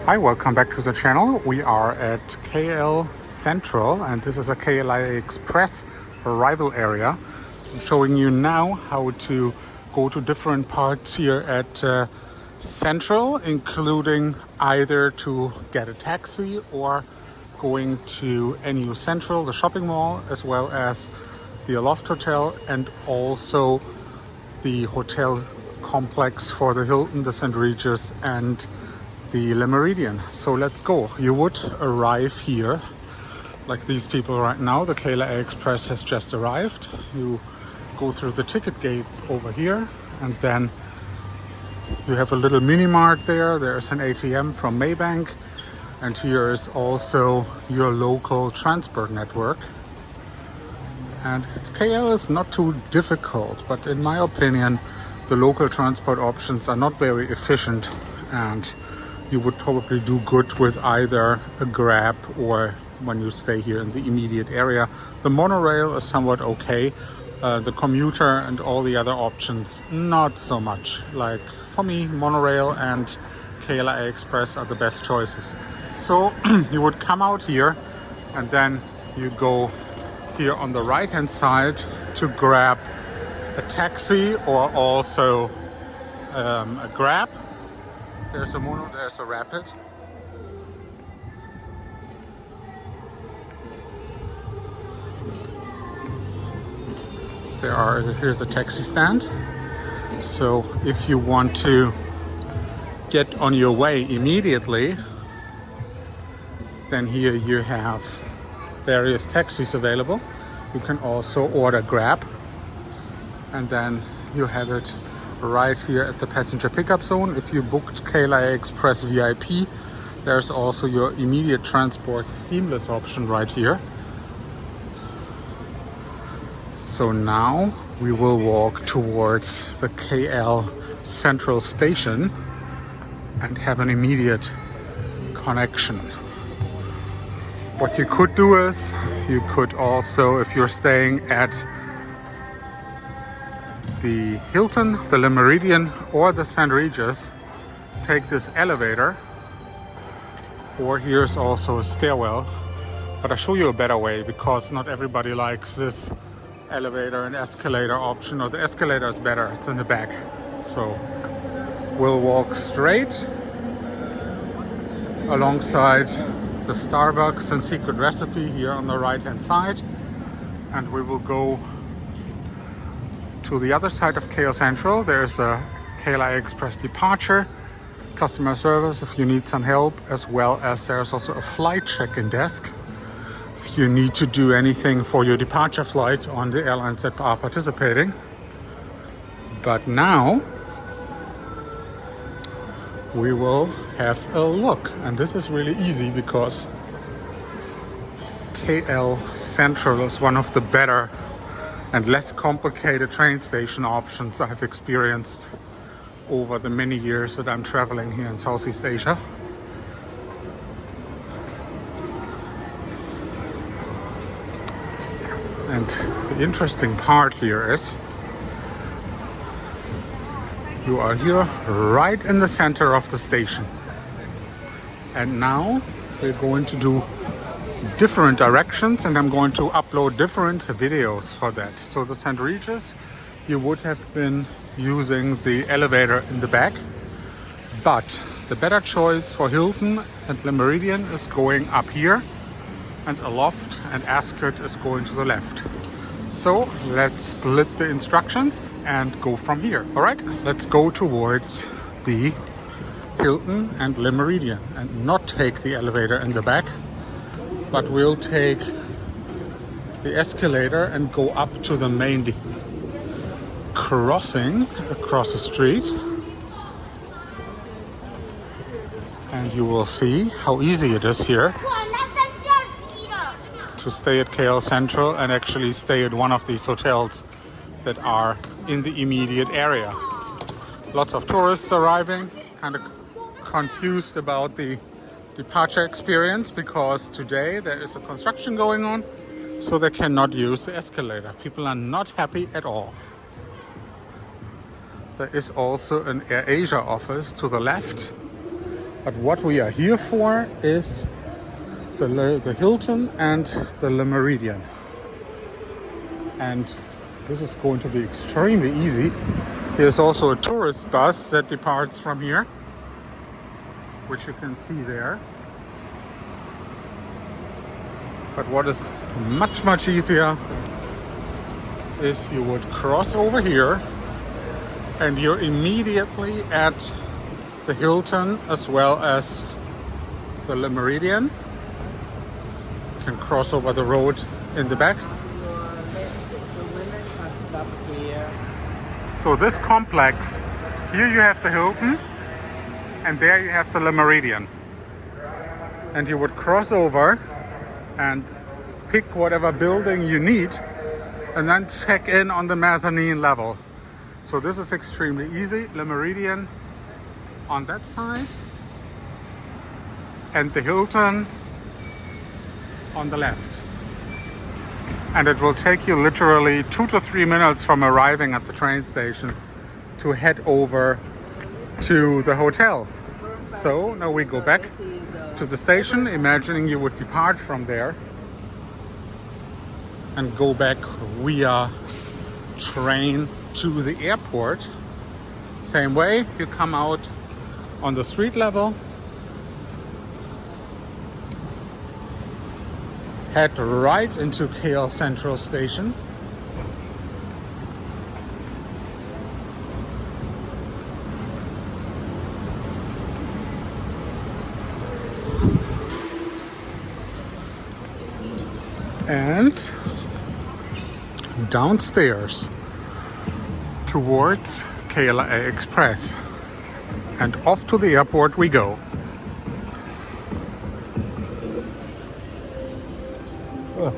Hi, welcome back to the channel. We are at KL Central and this is a KLIA Ekspres arrival area. I'm showing you now how to go to different parts here at Central, including either to get a taxi or going to NU Central, the shopping mall, as well as the Aloft Hotel and also the hotel complex for the Hilton, the St. Regis and the Meridien. So let's go. You would arrive here like these people right now. The KLIA Ekspres has just arrived. You go through the ticket gates over here and then you have a little mini mart there. There's an ATM from Maybank and here is also your local transport network. And KL is not too difficult, but in my opinion the local transport options are not very efficient and you would probably do good with either a Grab or when you stay here in the immediate area. The monorail is somewhat okay. The commuter and all the other options, not so much. Like for me, monorail and KLIA Ekspres are the best choices. So you would come out here and then you go here on the right hand side to grab a taxi or also a Grab. There's a mono, there's a rapid. Here's a taxi stand. So if you want to get on your way immediately, then here you have various taxis available. You can also order Grab and then you have it right here at the passenger pickup zone. If you booked KLIA Ekspres VIP, there's also your immediate transport seamless option right here. So now we will walk towards the KL Central station and have an immediate connection. What you could do is, you could also, if you're staying at the Hilton, the Meridien or the St. Regis, take this elevator, or here's also a stairwell, but I'll show you a better way because not everybody likes this elevator and escalator option, or the escalator is better, it's in the back. So we'll walk straight alongside the Starbucks and Secret Recipe here on the right hand side, and we will go to the other side of KL Central. There's a KLIA Ekspres departure, customer service if you need some help, as well as there's also a flight check-in desk if you need to do anything for your departure flight on the airlines that are participating. But now we will have a look, and this is really easy because KL Central is one of the better and less complicated train station options I've experienced over the many years that I'm traveling here in Southeast Asia. And the interesting part here is you are here right in the center of the station. And now we're going to do different directions and I'm going to upload different videos for that. So the St. Regis, you would have been using the elevator in the back, but the better choice for Hilton and Le Meridien is going up here, and Aloft and Ascot is going to the left. So let's split the instructions and go from here. All right, let's go towards the Hilton and Le Meridien and not take the elevator in the back, but we'll take the escalator and go up to the main crossing across the street. And you will see how easy it is here to stay at KL Central and actually stay at one of these hotels that are in the immediate area. Lots of tourists arriving, kind of confused about the departure experience because today there is a construction going on, so they cannot use the escalator. People are not happy at all. There is also an AirAsia office to the left, But what we are here for is the Hilton and the Meridien. And this is going to be extremely easy. There's also a tourist bus that departs from here, which you can see there. But what is much easier is you would cross over here and you're immediately at the Hilton as well as the Meridien. You can cross over the road in the back. So this complex, here you have the Hilton and there you have the Meridien. And you would cross over and pick whatever building you need and then check in on the mezzanine level. So this is extremely easy. Le Meridien on that side and the Hilton on the left. And it will take you literally 2 to 3 minutes from arriving at the train station to head over to the hotel. So now we go back to the station, imagining you would depart from there and go back via train to the airport. Same way, you come out on the street level, head right into KL Central Station. And downstairs towards KLIA Ekspres. And off to the airport we go. Oh,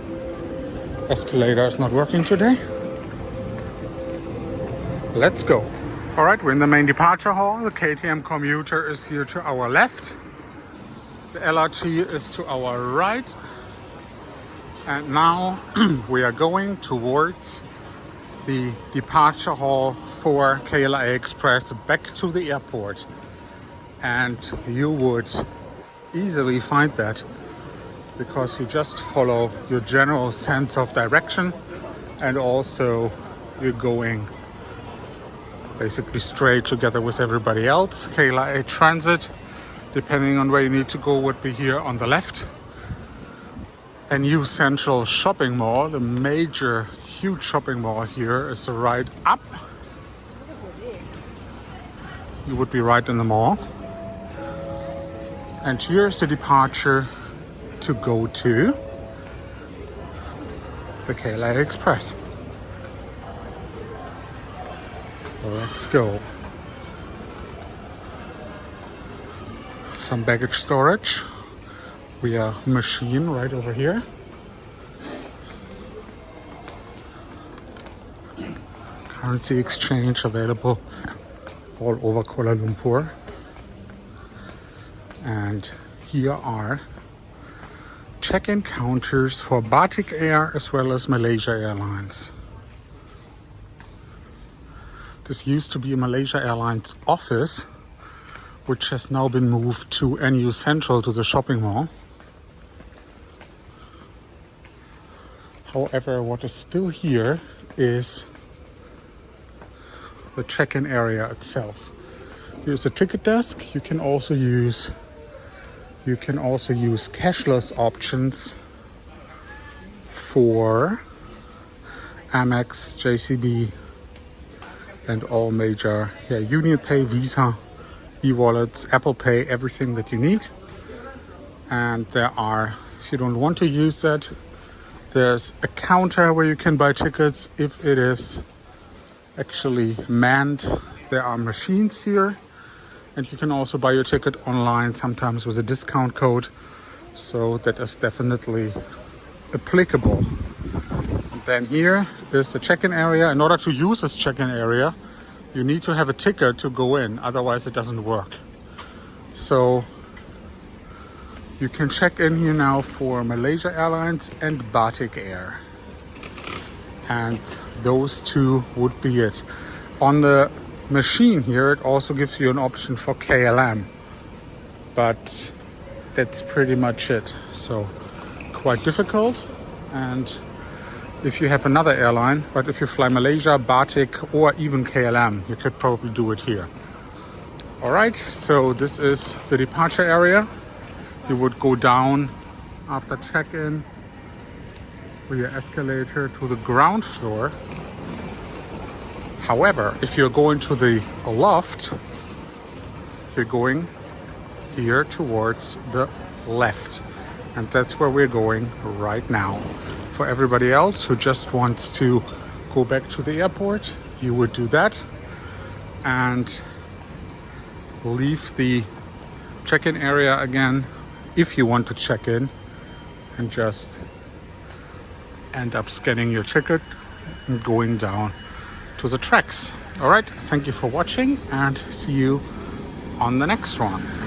escalator is not working today. Let's go. All right, we're in the main departure hall. The KTM commuter is here to our left. The LRT is to our right. And now we are going towards the departure hall for KLIA Ekspres back to the airport. And you would easily find that because you just follow your general sense of direction and also you're going basically straight together with everybody else. KLIA Transit, depending on where you need to go, would be here on the left. A new Sentral shopping mall, the major huge shopping mall here, is right up. You would be right in the mall. And here's the departure to go to the KLIA Ekspres. Let's go. Some baggage storage. We are machine right over here. Currency exchange available all over Kuala Lumpur. And here are check-in counters for Batik Air as well as Malaysia Airlines. This used to be a Malaysia Airlines office, which has now been moved to NU Sentral, to the shopping mall. However, what is still here is the check-in area itself. Here's a ticket desk. You can also use cashless options for Amex, JCB, and all major UnionPay, Visa, e-wallets, Apple Pay, everything that you need. And there are, if you don't want to use that, there's a counter where you can buy tickets if it is actually manned. There are machines here, and you can also buy your ticket online, sometimes with a discount code. So that is definitely applicable. Then here is the check-in area. In order to use this check-in area, you need to have a ticket to go in, otherwise it doesn't work. So you can check in here now for Malaysia Airlines and Batik Air. And those two would be it. On the machine here, it also gives you an option for KLM. but that's pretty much it. So quite difficult. And if you have another airline, but if you fly Malaysia, Batik, or even KLM, you could probably do it here. All right, so this is the departure area. You would go down after check-in with your escalator to the ground floor. However, if you're going to the loft, you're going here towards the left. And that's where we're going right now. For everybody else who just wants to go back to the airport, you would do that and leave the check-in area again if you want to check in, and just end up scanning your ticket and going down to the tracks. All right, thank you for watching and see you on the next one.